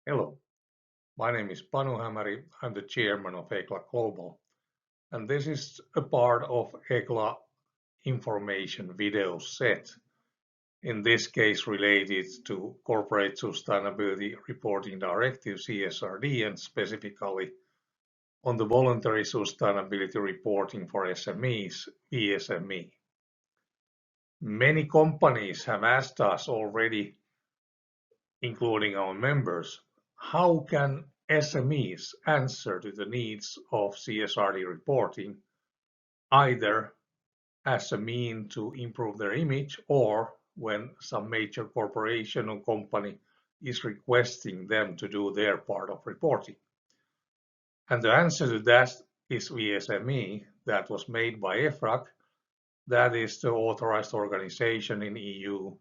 Hello, my name is Panu Hämäri. I'm the chairman of EGLA Global, and this is a part of EGLA information video set, in this case related to Corporate Sustainability Reporting Directive CSRD and specifically on the Voluntary Sustainability Reporting for SMEs VSME. Many companies have asked us already, including our members, how can SMEs answer to the needs of CSRD reporting, either as a mean to improve their image or when some major corporation or company is requesting them to do their part of reporting. And the answer to that is VSME, that was made by EFRAG, that is the authorized organization in EU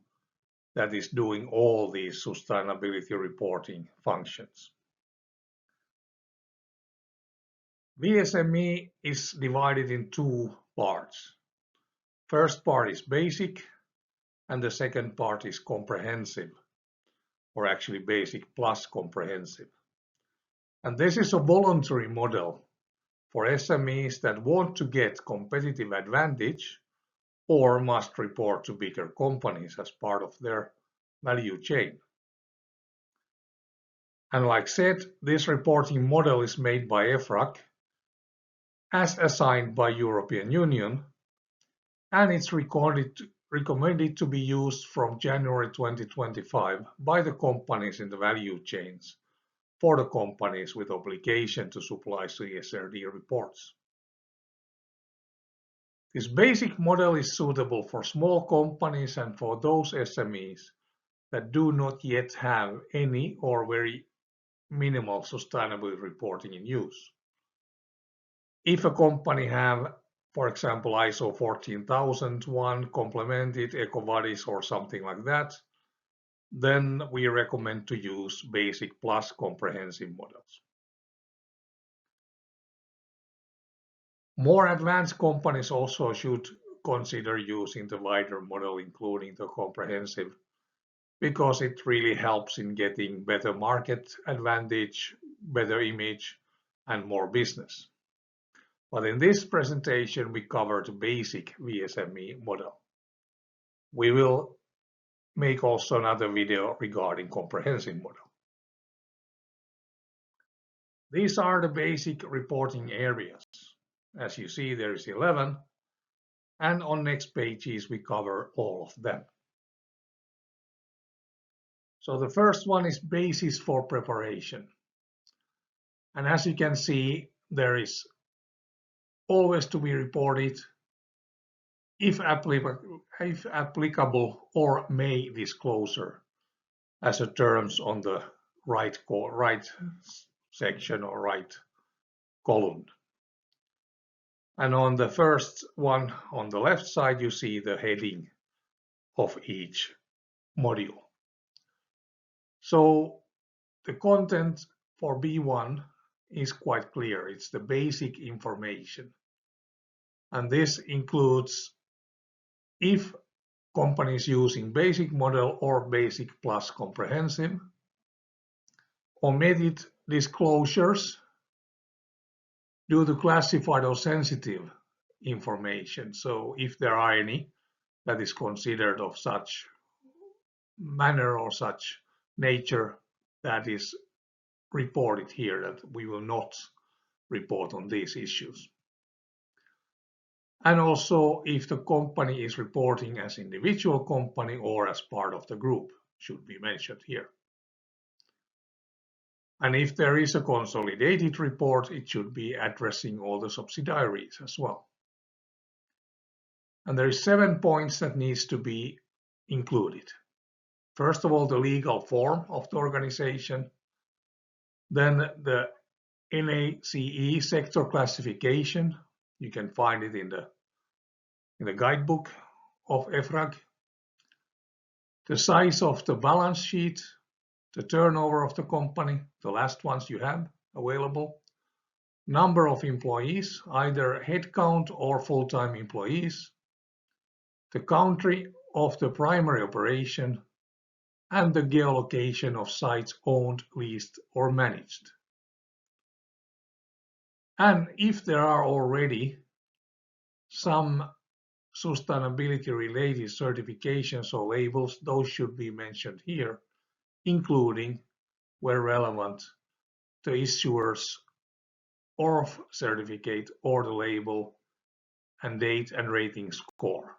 that is doing all these sustainability reporting functions. VSME is divided in two parts. First part is basic, and the second part is comprehensive, or actually basic plus comprehensive. And this is a voluntary model for SMEs that want to get competitive advantage or must report to bigger companies as part of their value chain. And like said, this reporting model is made by EFRAG as assigned by European Union, and it's recommended to be used from January 2025 by the companies in the value chains for the companies with obligation to supply CSRD reports. This basic model is suitable for small companies and for those SMEs that do not yet have any or very minimal sustainability reporting in use. If a company have, for example, ISO 14001 complemented EcoVadis or something like that, then we recommend to use basic plus comprehensive models. More advanced companies also should consider using the wider model, including the comprehensive, because it really helps in getting better market advantage, better image, and more business. But in this presentation, we cover the basic VSME model. We will make also another video regarding comprehensive model. These are the basic reporting areas. As you see, there is 11, and on next pages we cover all of them. So the first one is basis for preparation. And as you can see, there is always to be reported, if applicable, or may disclosure as a terms on the right section or right column. And on the first one on the left side, you see the heading of each module. So the content for B1 is quite clear. It's the basic information. And this includes if company is using basic model or basic plus comprehensive, omitted disclosures due to classified or sensitive information. So if there are any that is considered of such manner or such nature, that is reported here, that we will not report on these issues. And also if the company is reporting as individual company or as part of the group, should be mentioned here. And if there is a consolidated report, it should be addressing all the subsidiaries as well. And there is 7 points that needs to be included. First of all, the legal form of the organization, then the NACE sector classification. You can find it in the guidebook of EFRAG. The size of the balance sheet, the turnover of the company, the last ones you have available. Number of employees, either headcount or full-time employees. The country of the primary operation, and the geolocation of sites owned, leased, or managed. And if there are already some sustainability-related certifications or labels, those should be mentioned here, including, where relevant, the issuers of certificate or the label and date and rating score.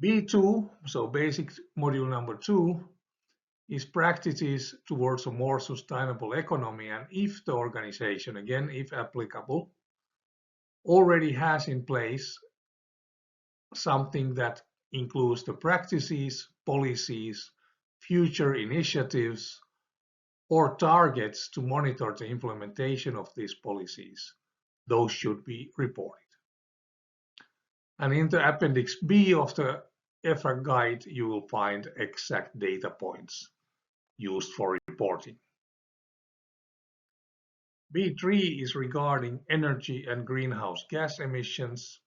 B2, so basic module number 2, is practices towards a more sustainable economy, and if the organization, again, if applicable, already has in place something that includes the practices, policies, future initiatives, or targets to monitor the implementation of these policies, those should be reported. And in the Appendix B of the EFRAG guide, you will find exact data points used for reporting. B3 is regarding energy and greenhouse gas emissions.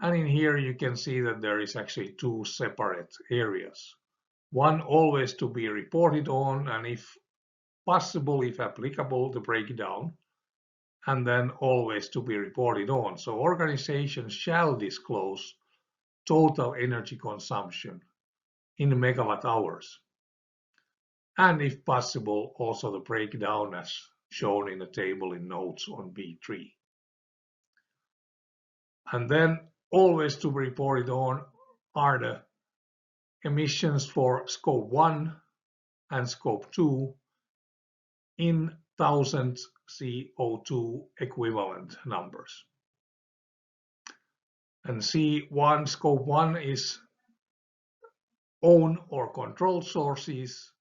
And in here you can see that there is actually two separate areas. One always to be reported on, and if possible, if applicable, the breakdown, and then always to be reported on. So organizations shall disclose total energy consumption in megawatt hours. And if possible, also the breakdown as shown in the table in notes on B3. And then always to be reported on are the emissions for scope 1 and scope 2 in 1000 CO2 equivalent numbers. And C1, scope 1 is own or controlled sources,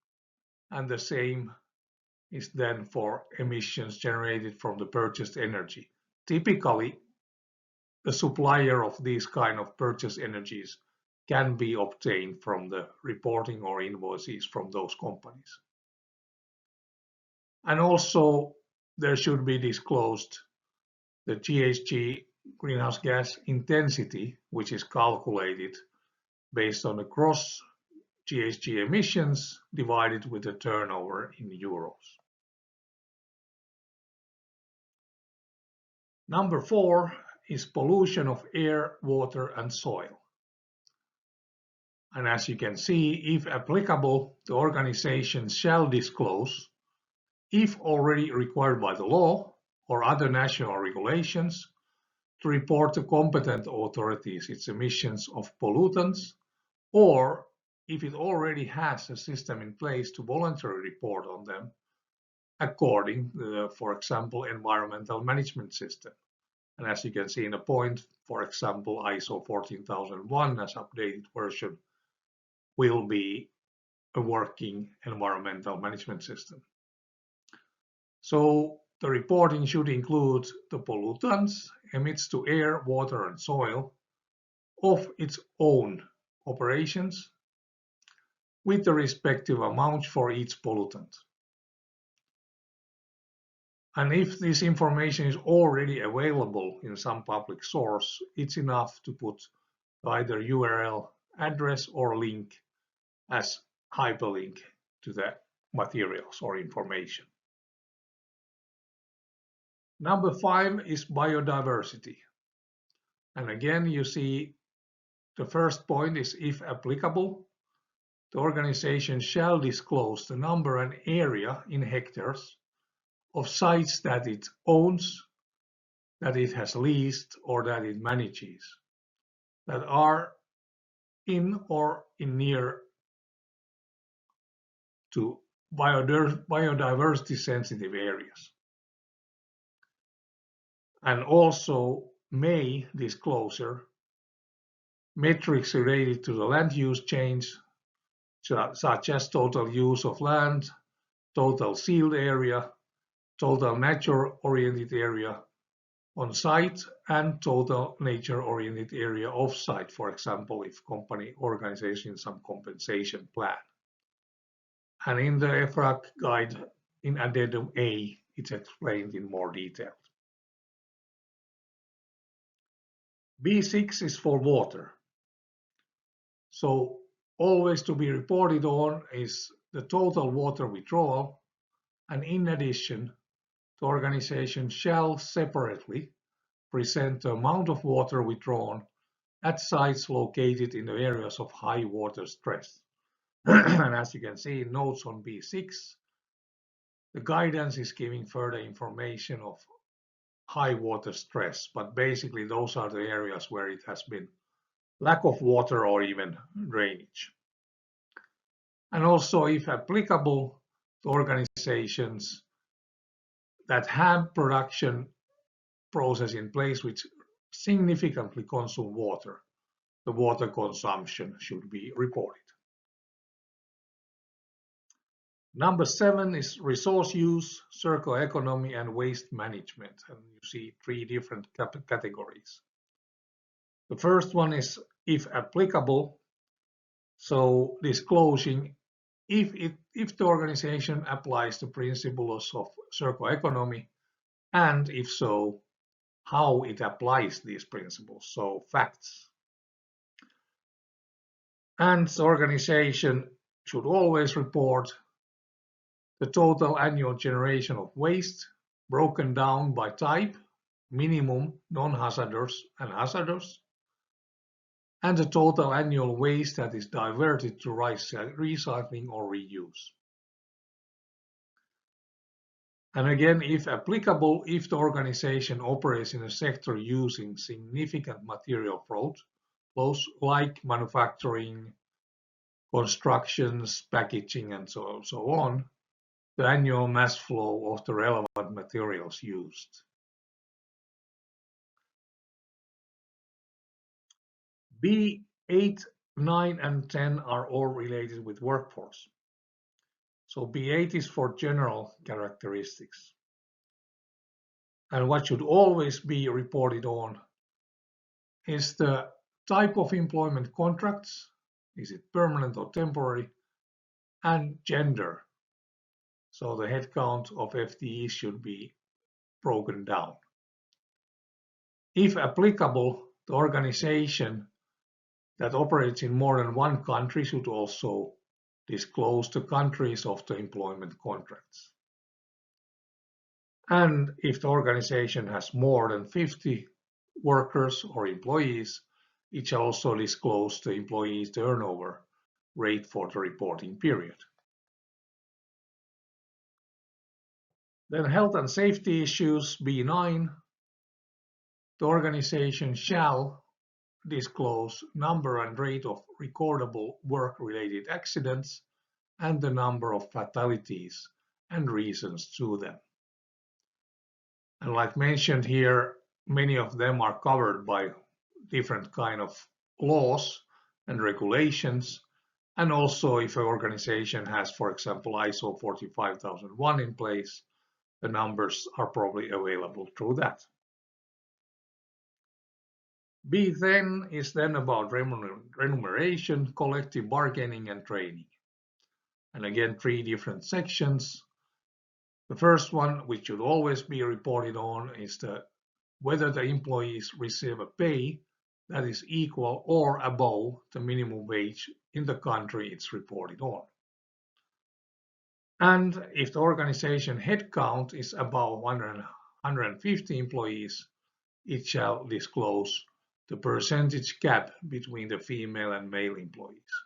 and the same is then for emissions generated from the purchased energy. Typically, the supplier of these kind of purchased energies can be obtained from the reporting or invoices from those companies. And also, there should be disclosed the GHG, greenhouse gas intensity, which is calculated based on the gross GHG emissions divided with the turnover in euros. Number 4 is pollution of air, water, and soil. And as you can see, if applicable, the organization shall disclose, if already required by the law or other national regulations, to report to competent authorities its emissions of pollutants, or if it already has a system in place to voluntarily report on them, according to, for example, environmental management system. And as you can see in a point, for example, ISO 14001 as updated version will be a working environmental management system. So the reporting should include the pollutants emits to air, water, and soil of its own operations with the respective amount for each pollutant. And if this information is already available in some public source, it's enough to put either URL address or link as hyperlink to the materials or information. Number 5 is biodiversity. And again, you see the first point is if applicable, the organization shall disclose the number and area in hectares of sites that it owns, that it has leased, or that it manages, that are in or in near to biodiversity sensitive areas. And also may disclosure metrics related to the land use change, such as total use of land, total sealed area, total nature-oriented area on site, and total nature-oriented area off-site, for example, if company organization some compensation plan. And in the EFRAG guide in addendum A, it's explained in more detail. B6 is for water. So always to be reported on is the total water withdrawal, and in addition, the organization shall separately present the amount of water withdrawn at sites located in the areas of high water stress. And as you can see in notes on B6, the guidance is giving further information of high water stress, but basically those are the areas where it has been lack of water or even drainage. And also, if applicable, to organizations that have production process in place which significantly consume water, the water consumption should be reported. Number 7 is resource use, circular economy, and waste management. And you see 3 different categories. The first one is if applicable, so disclosing if the organization applies the principles of circular economy, and if so, how it applies these principles, so facts. And the organization should always report the total annual generation of waste broken down by type, minimum, non-hazardous, and hazardous, and the total annual waste that is diverted to recycling or reuse. And again, if applicable, if the organization operates in a sector using significant material flows like manufacturing, constructions, packaging, and so on, the annual mass flow of the relevant materials used. B8, 9, and 10 are all related with workforce. So B8 is for general characteristics. And what should always be reported on is the type of employment contracts, is it permanent or temporary, and gender. So the headcount of FTEs should be broken down. If applicable, the organization that operates in more than one country should also disclose the countries of the employment contracts. And if the organization has more than 50 workers or employees, it shall also disclose the employees' turnover rate for the reporting period. Then health and safety issues, B9. The organization shall disclose number and rate of recordable work-related accidents and the number of fatalities and reasons to them. And like mentioned here, many of them are covered by different kind of laws and regulations. And also if an organization has, for example, ISO 45001 in place, the numbers are probably available through that. B10 is then about remuneration, collective bargaining, and training. And again, 3 different sections. The first one, which should always be reported on, is whether the employees receive a pay that is equal or above the minimum wage in the country it's reported on. And if the organization headcount is above 150 employees, it shall disclose the percentage gap between the female and male employees.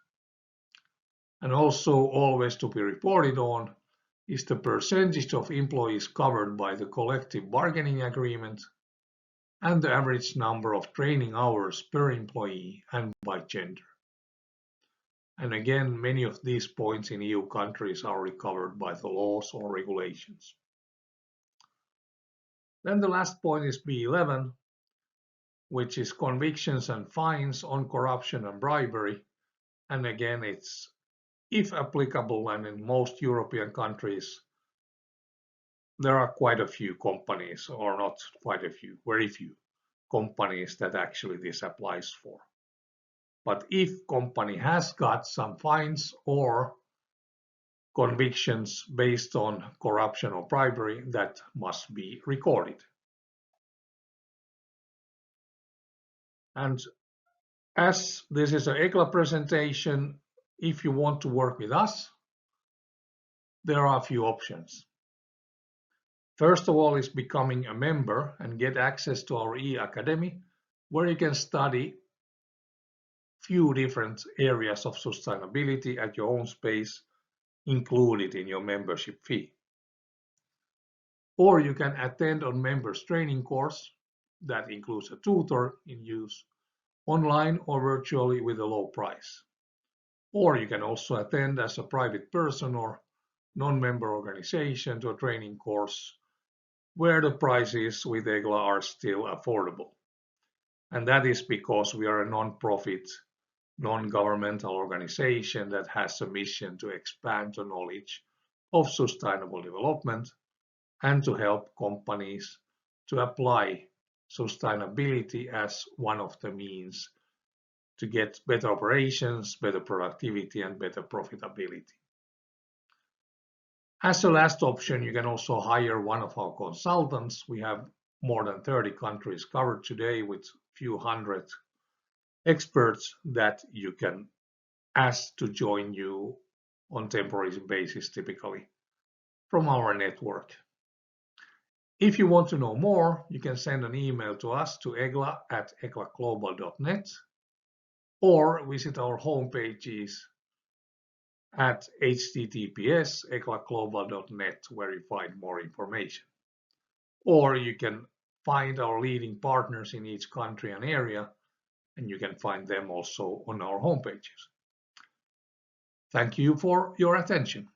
And also always to be reported on is the percentage of employees covered by the collective bargaining agreement and the average number of training hours per employee and by gender. And again, many of these points in EU countries are covered by the laws or regulations. Then the last point is B11, which is convictions and fines on corruption and bribery. And again, it's, if applicable, and in most European countries, there are quite a few companies, or not quite a few, very few companies that actually this applies for. But if company has got some fines or convictions based on corruption or bribery, that must be recorded. And As this is an EGLA presentation, if you want to work with us, there are a few options. First of all is becoming a member and get access to our e-academy, where you can study few different areas of sustainability at your own space, included in your membership fee. Or you can attend on members training course that includes a tutor in use online or virtually with a low price. Or you can also attend as a private person or non-member organization to a training course where the prices with EGLA are still affordable. And that is because we are a non-profit, non-governmental organization that has a mission to expand the knowledge of sustainable development and to help companies to apply sustainability as one of the means to get better operations, better productivity, and better profitability. As a last option, you can also hire one of our consultants. We have more than 30 countries covered today with a few hundred experts that you can ask to join you on temporary basis, typically from our network. If you want to know more, you can send an email to us to egla@eglaglobal.net or visit our homepages at https://eglaglobal.net, where you find more information. Or you can find our leading partners in each country and area, and you can find them also on our homepages. Thank you for your attention.